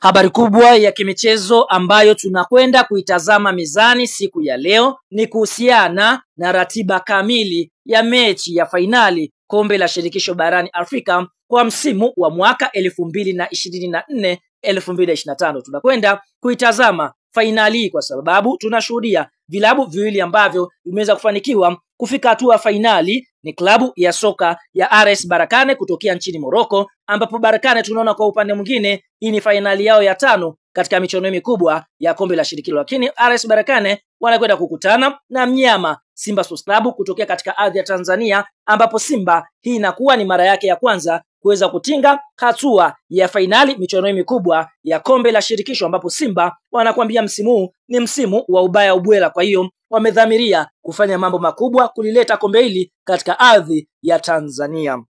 Habari kubwa ya kimichezo ambayo tunakwenda kuitazama mezani siku ya leo ni kuhusiana na ratiba kamili ya mechi ya fainali kombe la shirikisho barani Afrika kwa msimu wa mwaka 2024-2025. Tunakwenda kuitazama fainali kwa sababu tunashuhudia vilabu viwili ambavyo vimeweza kufanikiwa kufika hatua fainali. Ni klabu ya soka ya RS Berkane kutokea nchini Morocco, ambapo Berkane tunaona kwa upande mwingine hii ni fainali yao ya 5 katika michuano mikubwa ya kombe la shirikisho. Lakini RS Berkane wanakwenda kukutana na mnyama Simba Sports Club kutokea katika ardhi ya Tanzania, ambapo Simba hii inakuwa ni mara yake ya kwanza kuweza kutinga hatua ya fainali michuano mikubwa ya kombe la shirikisho, ambapo Simba wanakuambia msimu huu ni msimu wa ubaya ubwela. Kwa hiyo wamedhamiria kufanya mambo makubwa kulileta kombe hili katika ardhi ya Tanzania.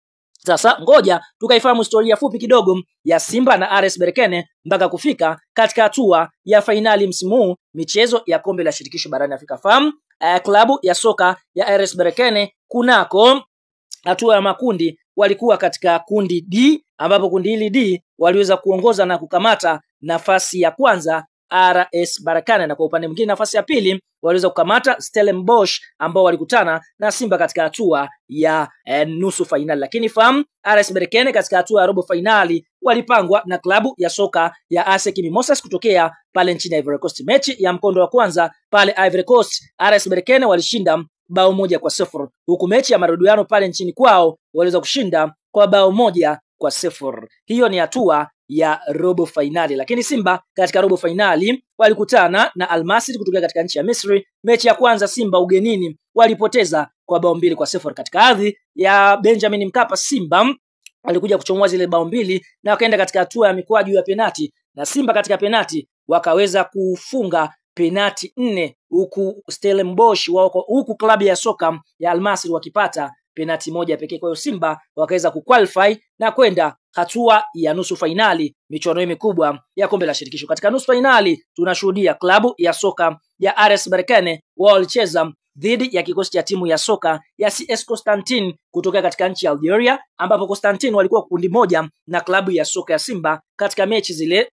Sasa ngoja tukaifahamu historia fupi kidogo ya Simba na RS Berkane mpaka kufika katika hatua ya fainali msimu huu michezo ya kombe la shirikisho barani Afrika. Fahamu klabu ya soka ya RS Berkane kunako hatua ya makundi walikuwa katika kundi D, ambapo kundi hili D waliweza kuongoza na kukamata nafasi ya kwanza RS Berkane, na kwa upande mwingine nafasi ya pili waliweza kukamata Stellenbosch ambao walikutana na Simba katika hatua ya nusu fainali. Lakini fahamu RS Berkane katika hatua ya robo fainali walipangwa na klabu ya soka ya ASEC Mimosas kutokea pale nchini Ivory Coast. Mechi ya mkondo wa kwanza pale Ivory Coast RS Berkane walishinda bao 1-0, huku mechi ya marudiano pale nchini kwao waliweza kushinda kwa bao 1-0. Hiyo ni hatua ya robo fainali. Lakini Simba katika robo fainali walikutana na Al Masry kutokea katika nchi ya Misri. Mechi ya kwanza Simba ugenini walipoteza kwa bao 2-0 katika ardhi ya Benjamin Mkapa. Simba walikuja kuchomoa zile bao 2 na wakaenda katika hatua ya mikwaju ya penati, na Simba katika penati wakaweza kufunga penati 4, huku Stellenbosch huku klabu ya soka ya Al Masry wakipata penati 1 pekee. Kwa hiyo Simba wakaweza kuqualify na kwenda hatua ya nusu fainali michuano mikubwa ya kombe la shirikisho. Katika nusu fainali tunashuhudia klabu ya soka ya RS Berkane wao walicheza dhidi ya kikosi cha timu ya soka ya CS Constantine kutokea katika nchi ya Algeria, ambapo Constantine walikuwa kundi moja na klabu ya soka ya Simba katika mechi zile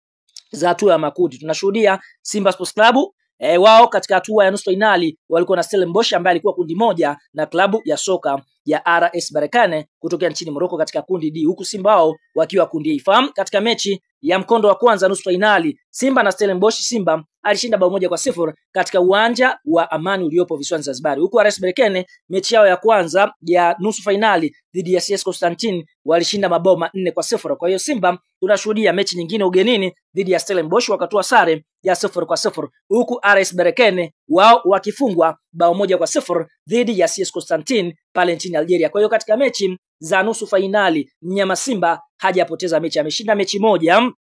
za hatua ya makundi. Tunashuhudia Simba Sports Club wao katika hatua ya nusu finali walikuwa na Stellenbosch ambaye alikuwa kundi moja na klabu ya soka ya RS Berkane kutokea nchini Morocco katika kundi D, huku Simba wao wakiwa kundi E. Fahamu katika mechi ya mkondo wa kwanza nusu finali Simba na Stellenbosch, Simba alishinda bao 1-0 katika uwanja wa Amani uliopo visiwani Zanzibar, huku RS Berkane mechi yao ya kwanza ya nusu finali dhidi ya CS Constantine walishinda mabao 4-0. Kwa hiyo Simba tunashuhudia mechi nyingine ugenini dhidi ya Stellenbosch wakatoa sare ya 0-0, huku RS Berkane wao wakifungwa bao 1-0 dhidi ya CS Constantine pale nchini Algeria. Kwa hiyo katika mechi za nusu fainali mnyama Simba hajapoteza mechi, ameshinda mechi moja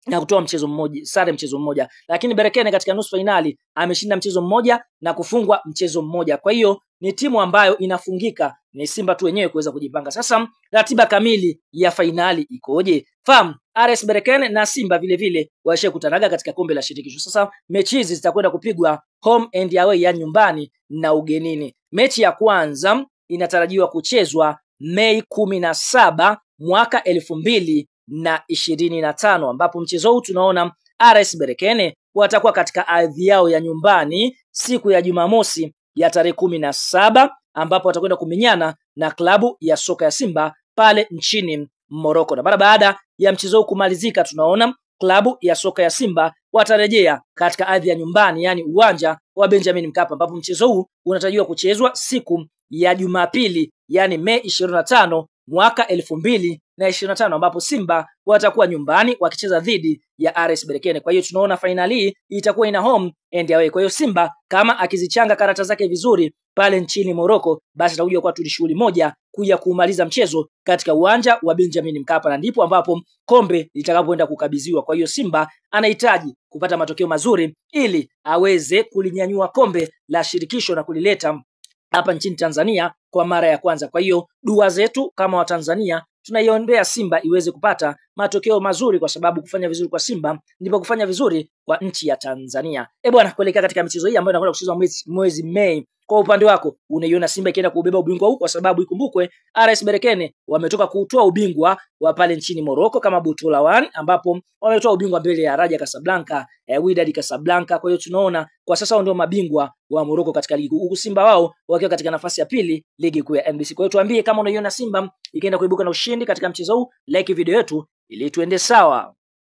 na kutoa mchezo mmoja, sare mchezo mmoja. Lakini Berkane katika nusu fainali ameshinda mchezo mmoja na kufungwa mchezo mmoja. Kwa hiyo ni timu ambayo inafungika, ni Simba tu wenyewe kuweza kujipanga. Sasa ratiba kamili ya fainali ikoje? Fahamu RS Berkane na Simba vile vile washakutanaga katika kombe la shirikisho. Sasa mechi hizi zitakwenda kupigwa home and away, ya nyumbani na ugenini. Mechi ya kwanza inatarajiwa kuchezwa Mei 17 mwaka 2025, ambapo mchezo huu tunaona RS Berkane watakuwa katika ardhi yao ya nyumbani siku ya Jumamosi ya tarehe 17, ambapo watakwenda kumenyana na klabu ya soka ya Simba pale nchini Morocco. Na baada ya mchezo huu kumalizika, tunaona klabu ya soka ya Simba watarejea katika ardhi ya nyumbani, yani uwanja wa Benjamin Mkapa, ambapo mchezo huu unatarajiwa kuchezwa siku ya Jumapili, yani Mei 25 mwaka 2025, ambapo Simba watakuwa nyumbani wakicheza dhidi ya RS Berkane. Kwa hiyo tunaona finali hii itakuwa ina home and away. Kwa hiyo Simba kama akizichanga karata zake vizuri pale nchini Morocco, basi atakuja kwa shughuli moja kuja kumaliza mchezo katika uwanja wa Benjamin Mkapa, na ndipo ambapo kombe litakapoenda kukabidhiwa. Kwa hiyo Simba anahitaji kupata matokeo mazuri ili aweze kulinyanyua kombe la shirikisho na kulileta hapa nchini Tanzania kwa mara ya kwanza. Kwa hiyo dua zetu kama Watanzania tunaiombea Simba iweze kupata matokeo mazuri, kwa sababu kufanya vizuri kwa Simba ndipo kufanya vizuri kwa nchi ya Tanzania. Bwana, kuelekea katika michezo hii ambayo inakwenda kuchezwa mwezi Mei kwa upande wako unaiona Simba ikienda kubeba ubingwa huu? Kwa sababu ikumbukwe RS Berkane wametoka kutoa ubingwa wa pale nchini Morocco kama Butola 1, ambapo wametoa ubingwa mbele ya Raja Casablanca, Wydad Casablanca. Kwa hiyo tunaona kwa sasa ndio mabingwa wa Morocco katika ligi, huku Simba wao wakiwa katika nafasi ya pili ligi kuu ya NBC. Kwa hiyo tuambie kama unaiona Simba ikienda kuibuka na ushindi katika mchezo huu, like video yetu ili tuende sawa.